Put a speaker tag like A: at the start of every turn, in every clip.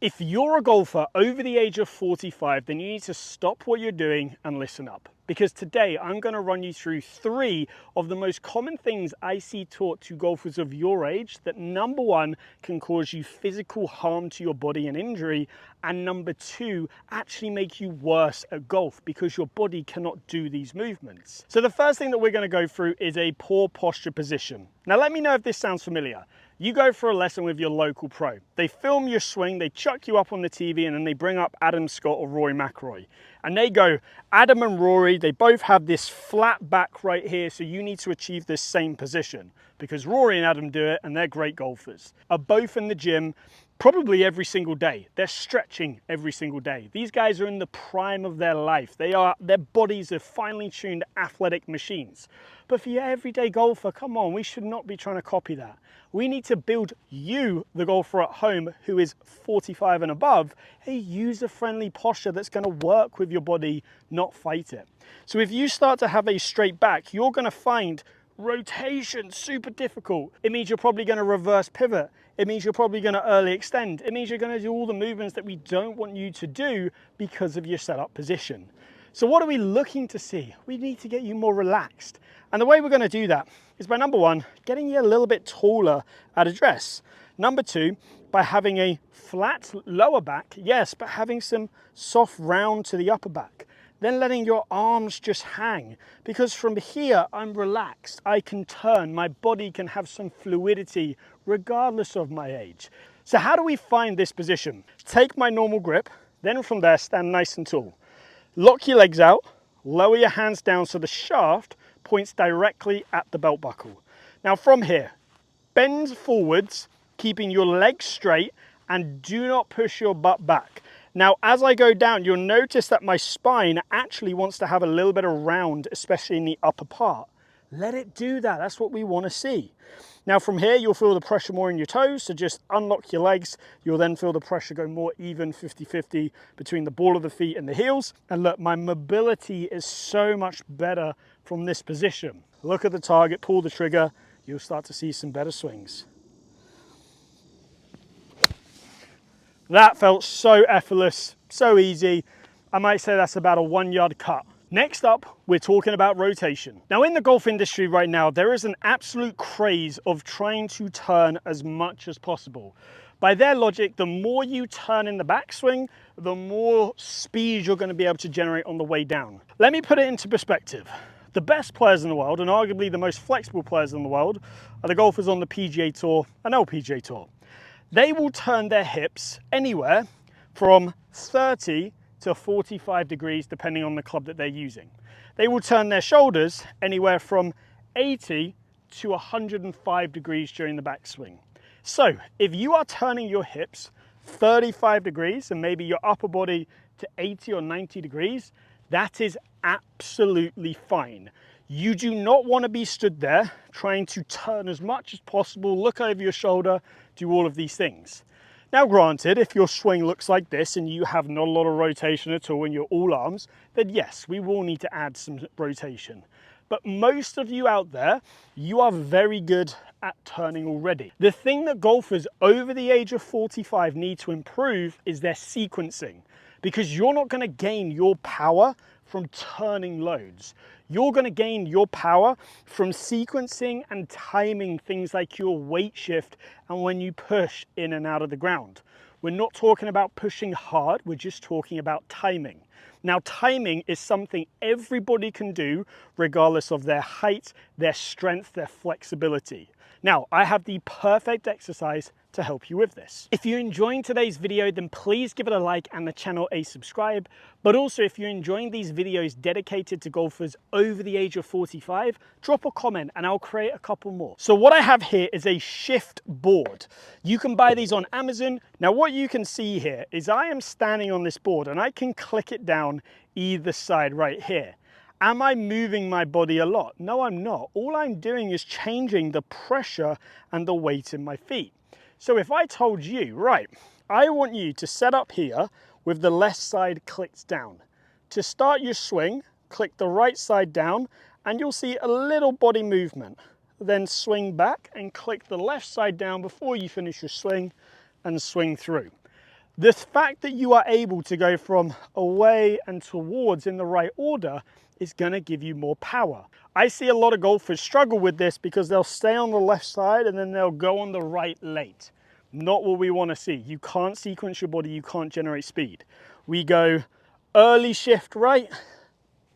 A: If you're a golfer over the age of 45, then you need to stop what you're doing and listen up. Because today I'm going to run you through 3 of the most common things I see taught to golfers of your age that number 1 can cause you physical harm to your body and injury, and number 2 actually make you worse at golf because your body cannot do these movements. So the first thing that we're going to go through is a poor posture position. Now let me know if this sounds familiar. You go for a lesson with your local pro. They film your swing, they chuck you up on the TV, and then they bring up Adam Scott or Rory McIlroy. And they go, Adam and Rory, they both have this flat back right here, so you need to achieve this same position. Because Rory and Adam do it, and they're great golfers. Are both in the gym, probably every single day. They're stretching every single day. These guys are in the prime of their life. Their bodies are finely tuned athletic machines. But for your everyday golfer, come on, we should not be trying to copy that. We need to build you, the golfer at home who is 45 and above, a user-friendly posture that's going to work with your body, not fight it. So if you start to have a straight back, you're going to find rotation super difficult. It means you're probably going to reverse pivot. It means you're probably going to early extend. It means you're going to do all the movements that we don't want you to do because of your setup position. So what are we looking to see? We need to get you more relaxed. And the way we're going to do that is by number 1, getting you a little bit taller at address. Number 2, by having a flat lower back, yes, but having some soft round to the upper back. Then letting your arms just hang, because from here I'm relaxed, I can turn, my body can have some fluidity regardless of my age. So how do we find this position? Take my normal grip, then from there stand nice and tall. Lock your legs out, lower your hands down so the shaft points directly at the belt buckle. Now from here, bend forwards, keeping your legs straight, and do not push your butt back. Now, as I go down, you'll notice that my spine actually wants to have a little bit of round, especially in the upper part. Let it do that. That's what we want to see. Now, from here, you'll feel the pressure more in your toes, so just unlock your legs. You'll then feel the pressure go more even, 50-50 between the ball of the feet and the heels. And look, my mobility is so much better from this position. Look at the target, pull the trigger. You'll start to see some better swings. That felt so effortless, so easy. I might say that's about a 1-yard cut. Next up, we're talking about rotation. Now in the golf industry right now, there is an absolute craze of trying to turn as much as possible. By their logic, the more you turn in the backswing, the more speed you're going to be able to generate on the way down. Let me put it into perspective. The best players in the world, and arguably the most flexible players in the world, are the golfers on the PGA Tour and LPGA Tour. They will turn their hips anywhere from 30 to 45 degrees, depending on the club that they're using. They will turn their shoulders anywhere from 80 to 105 degrees during the backswing. So if you are turning your hips 35 degrees and maybe your upper body to 80 or 90 degrees, that is absolutely fine. You do not want to be stood there trying to turn as much as possible, look over your shoulder, do all of these things. Now granted, if your swing looks like this and you have not a lot of rotation at all and you're all arms, then yes, we will need to add some rotation. But most of you out there, you are very good at turning already. The thing that golfers over the age of 45 need to improve is their sequencing, because you're not going to gain your power from turning loads. You're going to gain your power from sequencing and timing things like your weight shift and when you push in and out of the ground. We're not talking about pushing hard, we're just talking about timing. Now, timing is something everybody can do regardless of their height, their strength, their flexibility. Now, I have the perfect exercise to help you with this. If you're enjoying today's video, then please give it a like and the channel a subscribe. But also, if you're enjoying these videos dedicated to golfers over the age of 45, drop a comment and I'll create a couple more. So what I have here is a shift board. You can buy these on Amazon. Now what you can see here is I am standing on this board and I can click it down either side right here. Am I moving my body a lot? No, I'm not. All I'm doing is changing the pressure and the weight in my feet. So if I told you, right, I want you to set up here with the left side clicked down. To start your swing, click the right side down and you'll see a little body movement. Then swing back and click the left side down before you finish your swing and swing through. The fact that you are able to go from away and towards in the right order is going to give you more power. I see a lot of golfers struggle with this because they'll stay on the left side and then they'll go on the right late. Not what we want to see. You can't sequence your body, you can't generate speed. We go early shift right,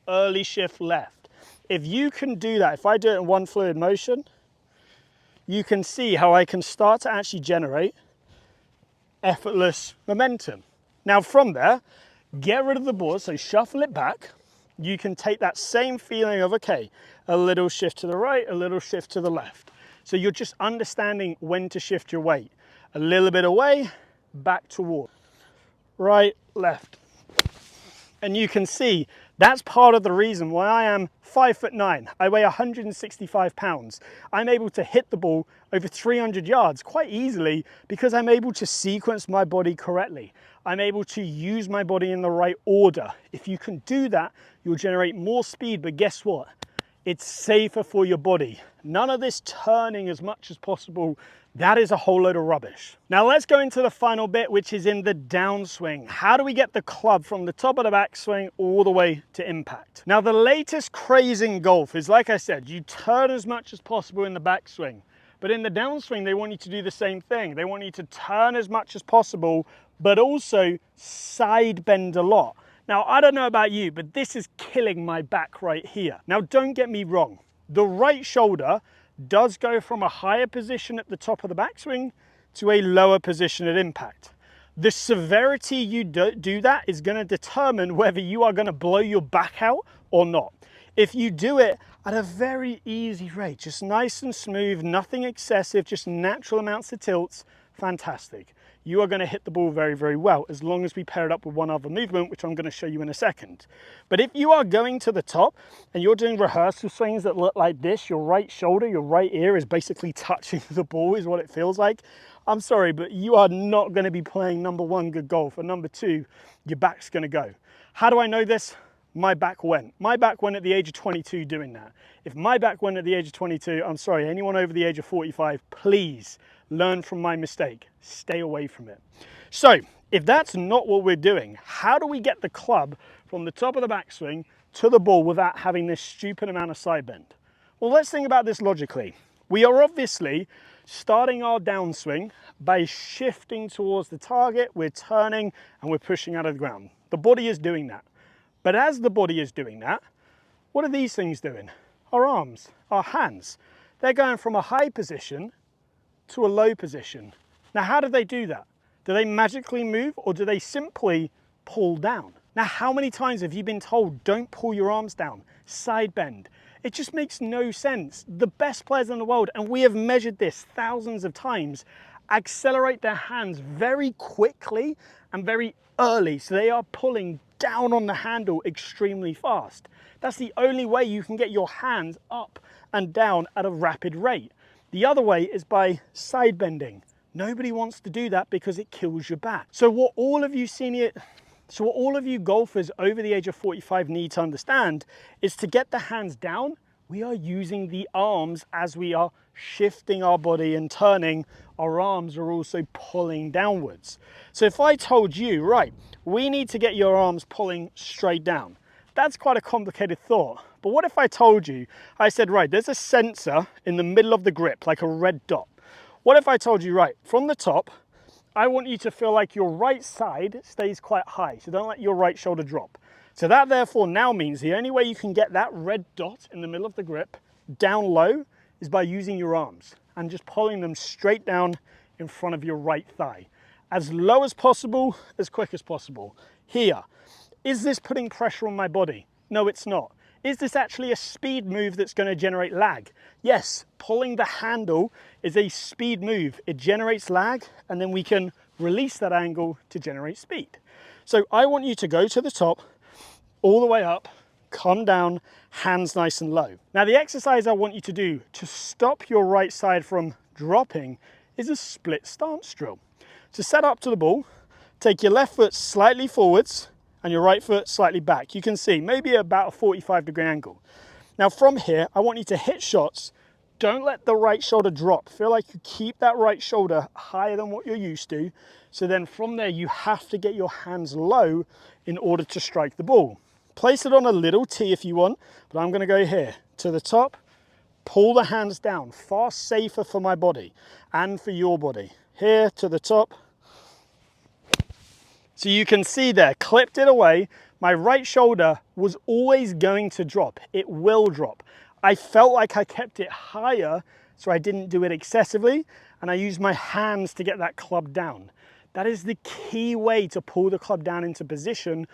A: early shift left. If you can do that, if I do it in one fluid motion, you can see how I can start to actually generate effortless momentum. Now from there, get rid of the board, so shuffle it back. You can take that same feeling of, okay, a little shift to the right, a little shift to the left. So you're just understanding when to shift your weight. A little bit away, back toward. Right, left. And you can see that's part of the reason why I am 5'9". I weigh 165 pounds. I'm able to hit the ball over 300 yards quite easily because I'm able to sequence my body correctly. I'm able to use my body in the right order. If you can do that, you'll generate more speed, but guess what? It's safer for your body. None of this turning as much as possible. That is a whole load of rubbish. Now let's go into the final bit, which is in the downswing. How do we get the club from the top of the backswing all the way to impact? Now the latest craze in golf is, like I said, you turn as much as possible in the backswing. But in the downswing, they want you to do the same thing. They want you to turn as much as possible, but also side bend a lot. Now, I don't know about you, but this is killing my back right here. Now, don't get me wrong. The right shoulder does go from a higher position at the top of the backswing to a lower position at impact. The severity you do that is going to determine whether you are going to blow your back out or not. If you do it at a very easy rate, just nice and smooth, nothing excessive, just natural amounts of tilts, fantastic. You are going to hit the ball very, very well, as long as we pair it up with one other movement, which I'm going to show you in a second. But if you are going to the top and you're doing rehearsal swings that look like this, your right shoulder, your right ear is basically touching the ball is what it feels like. I'm sorry, but you are not going to be playing number one, good golf, or number two, your back's going to go. How do I know this? My back went. My back went at the age of 22 doing that. If my back went at the age of 22, I'm sorry, anyone over the age of 45, please learn from my mistake. Stay away from it. So if that's not what we're doing, how do we get the club from the top of the backswing to the ball without having this stupid amount of side bend? Well, let's think about this logically. We are obviously starting our downswing by shifting towards the target, we're turning and we're pushing out of the ground. The body is doing that. But as the body is doing that, what are these things doing? Our arms, our hands. They're going from a high position to a low position. Now, how do they do that? Do they magically move or do they simply pull down? Now, how many times have you been told, don't pull your arms down, side bend? It just makes no sense. The best players in the world, and we have measured this thousands of times, accelerate their hands very quickly and very early. So they are pulling down on the handle extremely fast. That's the only way you can get your hands up and down at a rapid rate. The other way is by side bending. Nobody wants to do that because it kills your back. So what all of you golfers over the age of 45 need to understand is to get the hands down, we are using the arms as we are shifting our body and turning. Our arms are also pulling downwards. So if I told you, right, we need to get your arms pulling straight down, that's quite a complicated thought. But what if I told you, I said, right, there's a sensor in the middle of the grip, like a red dot. What if I told you, right, from the top, I want you to feel like your right side stays quite high, so don't let your right shoulder drop. So that therefore now means the only way you can get that red dot in the middle of the grip down low is by using your arms and just pulling them straight down in front of your right thigh. As low as possible, as quick as possible. Here, is this putting pressure on my body? No, it's not. Is this actually a speed move that's going to generate lag? Yes, pulling the handle is a speed move. It generates lag and then we can release that angle to generate speed. So I want you to go to the top, all the way up, come down, hands nice and low. Now the exercise I want you to do to stop your right side from dropping is a split stance drill. To set up to the ball, take your left foot slightly forwards and your right foot slightly back. You can see maybe about a 45-degree angle. Now from here, I want you to hit shots Don't let the right shoulder drop. Feel like you keep that right shoulder higher than what you're used to. So then from there, you have to get your hands low in order to strike the ball. Place it on a little tee if you want, but I'm gonna go here to the top, pull the hands down, far safer for my body and for your body. Here to the top. So you can see there, clipped it away. My right shoulder was always going to drop. It will drop. I felt like I kept it higher, so I didn't do it excessively, and I used my hands to get that club down. That is the key way to pull the club down into position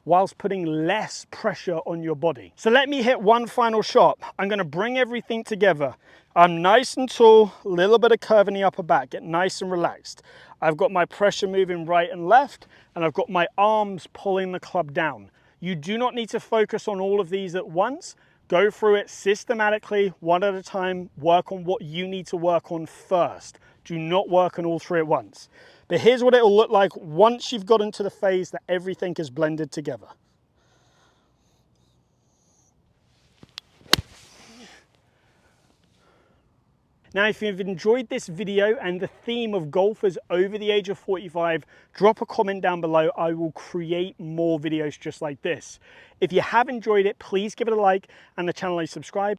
A: whilst putting less pressure on your body. So let me hit one final shot. I'm gonna bring everything together. I'm nice and tall, a little bit of curve in the upper back, get nice and relaxed. I've got my pressure moving right and left, and I've got my arms pulling the club down. You do not need to focus on all of these at once. Go through it systematically, one at a time, work on what you need to work on first. Do not work on all three at once. But here's what it'll look like once you've gotten to the phase that everything is blended together. Now, if you've enjoyed this video and the theme of golfers over the age of 45, drop a comment down below. I will create more videos just like this. If you have enjoyed it, please give it a like and the channel a subscribe.